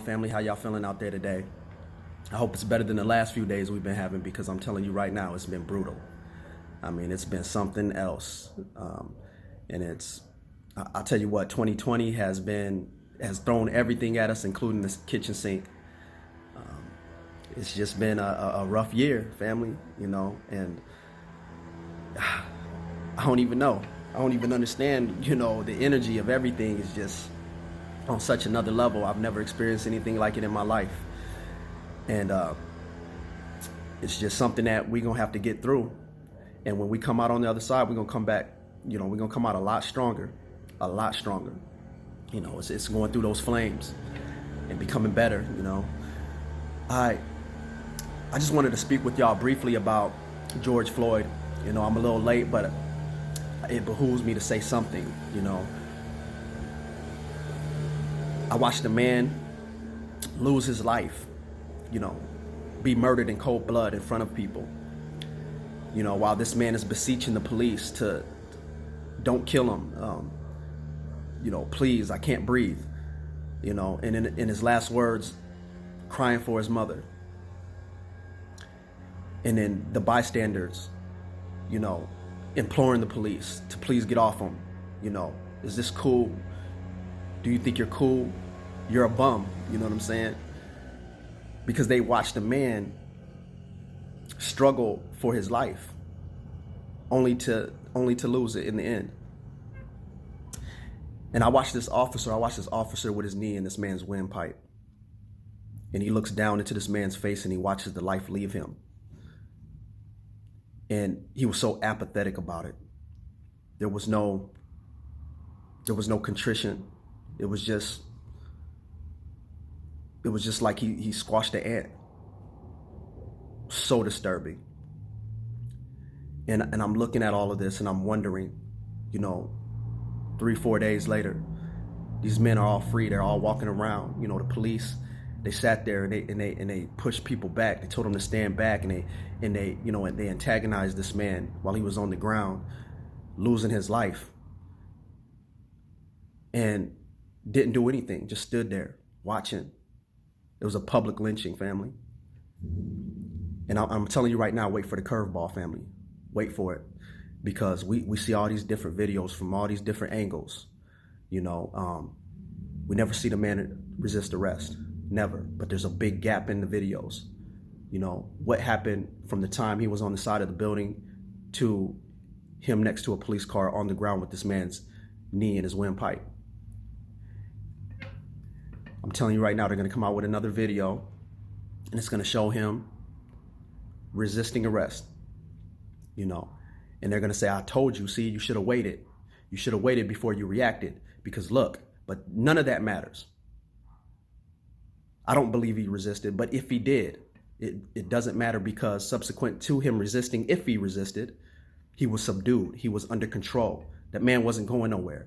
family? How y'all feeling out there today? I hope it's better than the last few days we've been having, because I'm telling you right now, it's been brutal. I mean, it's been something else. I'll tell you what, 2020 has thrown everything at us, including this kitchen sink. It's just been a rough year, family, and I don't even know. I don't even understand, the energy of everything is just on such another level. I've never experienced anything like it in my life. And it's just something that we're going to have to get through. And when we come out on the other side, we're going to come back, we're going to come out a lot stronger. It's going through those flames and becoming better, I just wanted to speak with y'all briefly about George Floyd. I'm a little late, but it behooves me to say something, I watched a man lose his life, be murdered in cold blood in front of people, while this man is beseeching the police to don't kill him. Please, I can't breathe, and in his last words, crying for his mother. And then the bystanders, imploring the police to please get off him. Is this cool? Do you think you're cool? You're a bum. You know what I'm saying? Because they watched a man struggle for his life, only to lose it in the end. And I watched this officer with his knee in this man's windpipe. And he looks down into this man's face and he watches the life leave him. And he was so apathetic about it. There was no contrition. It was just like he squashed the ant. So disturbing. And I'm looking at all of this and I'm wondering, 3-4 days later, these men are all free. They're all walking around. The police, they sat there and they pushed people back. They told them to stand back, and they antagonized this man while he was on the ground, losing his life, and didn't do anything. Just stood there watching. It was a public lynching, family. And I'm telling you right now, wait for the curveball, family. Wait for it, because we see all these different videos from all these different angles. We never see the man resist arrest. Never. But there's a big gap in the videos. What happened from the time he was on the side of the building to him next to a police car on the ground with this man's knee in his windpipe. I'm telling you right now, they're going to come out with another video, and it's going to show him resisting arrest, and they're going to say, I told you, see, you should have waited. You should have waited before you reacted, because look, but none of that matters. I don't believe he resisted, but if he did, it doesn't matter, because subsequent to him resisting, if he resisted, he was subdued. He was under control. That man wasn't going nowhere.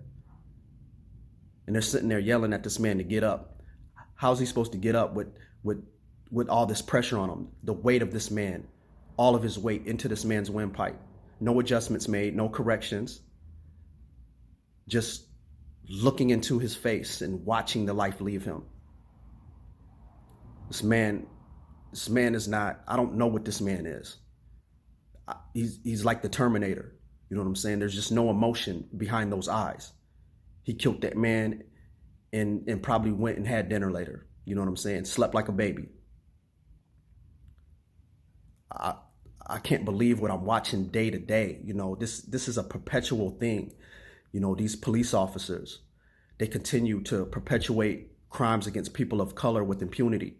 And they're sitting there yelling at this man to get up. How's he supposed to get up with all this pressure on him? The weight of this man, all of his weight into this man's windpipe. No adjustments made, no corrections. Just looking into his face and watching the life leave him. This man is not, I don't know what this man is. He's like the Terminator. You know what I'm saying? There's just no emotion behind those eyes. He killed that man and probably went and had dinner later. You know what I'm saying? Slept like a baby. I can't believe what I'm watching day to day. This is a perpetual thing. These police officers, they continue to perpetuate crimes against people of color with impunity.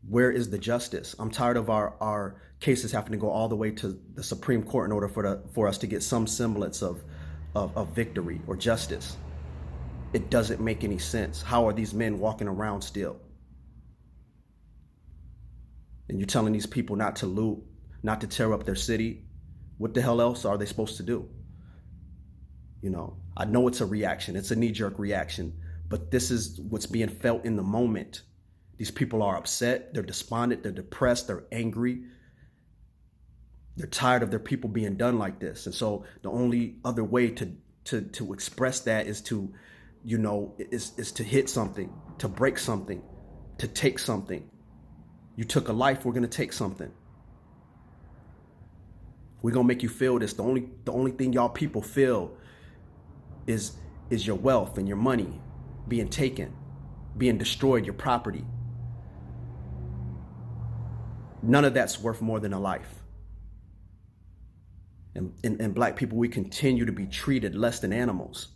Where is the justice? I'm tired of our cases having to go all the way to the Supreme Court in order for us to get some semblance of victory or justice. It doesn't make any sense. How are these men walking around still? And you're telling these people not to loot, not to tear up their city. What the hell else are they supposed to do? I know it's a reaction. It's a knee-jerk reaction. But this is what's being felt in the moment. These people are upset. They're despondent. They're depressed. They're angry. They're tired of their people being done like this. And so the only other way to express that is to, is to hit something, to break something, to take something. You took a life, we're gonna take something. We're gonna make you feel this. The only thing y'all people feel is your wealth and your money being taken, being destroyed, your property. None of that's worth more than a life. And black people, we continue to be treated less than animals.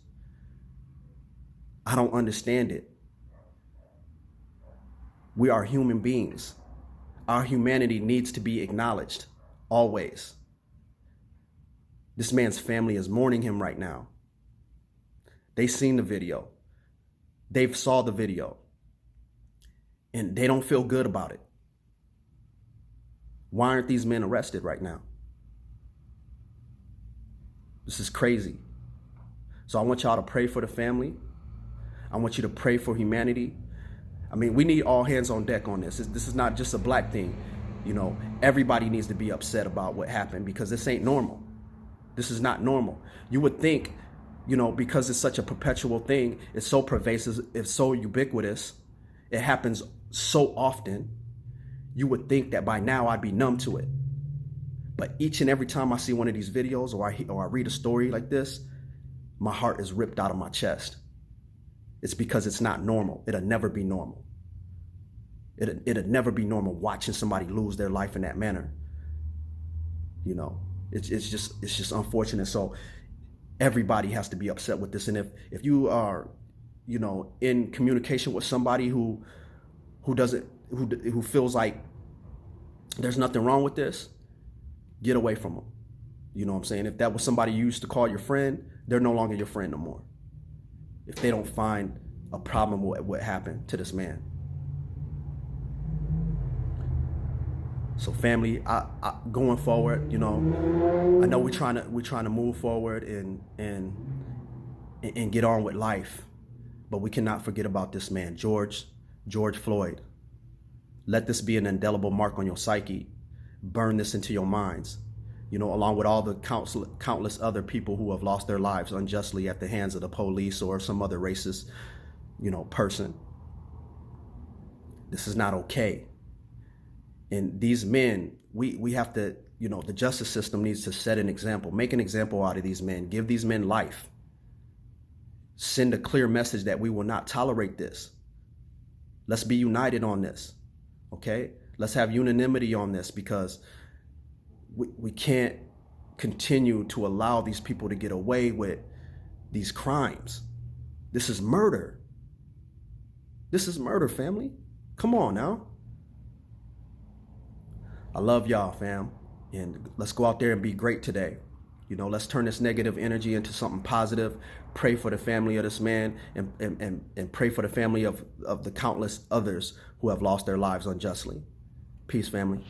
I don't understand it. We are human beings. Our humanity needs to be acknowledged, always. This man's family is mourning him right now. They've seen the video. They've saw the video. And they don't feel good about it. Why aren't these men arrested right now? This is crazy. So I want y'all to pray for the family. I want you to pray for humanity. I mean, we need all hands on deck on this. This is not just a black thing. You know, everybody needs to be upset about what happened because this ain't normal. This is not normal. You would think, you know, because it's such a perpetual thing, it's so pervasive, it's so ubiquitous, it happens so often, you would think that by now I'd be numb to it. But each and every time I see one of these videos or I read a story like this, my heart is ripped out of my chest. It's because it's not normal. It'll never be normal. It'll never be normal watching somebody lose their life in that manner. You know, it's just unfortunate. So everybody has to be upset with this. And if you are, you know, in communication with somebody who feels like there's nothing wrong with this, get away from them. You know what I'm saying? If that was somebody you used to call your friend, they're no longer your friend no more. If they don't find a problem with what happened to this man. So family, I going forward, you know, I know we're trying to move forward and get on with life, but we cannot forget about this man, George Floyd. Let this be an indelible mark on your psyche. Burn this into your minds, you know, along with all the countless other people who have lost their lives unjustly at the hands of the police or some other racist, you know, person. This is not okay. And these men, we have to, you know, the justice system needs to set an example, make an example out of these men, give these men life, send a clear message that we will not tolerate this. Let's be united on this, okay? Let's have unanimity on this because we can't continue to allow these people to get away with these crimes. This is murder. This is murder, family. Come on now. I love y'all, fam. And let's go out there and be great today. You know, let's turn this negative energy into something positive. Pray for the family of this man and pray for the family of the countless others who have lost their lives unjustly. Peace, family.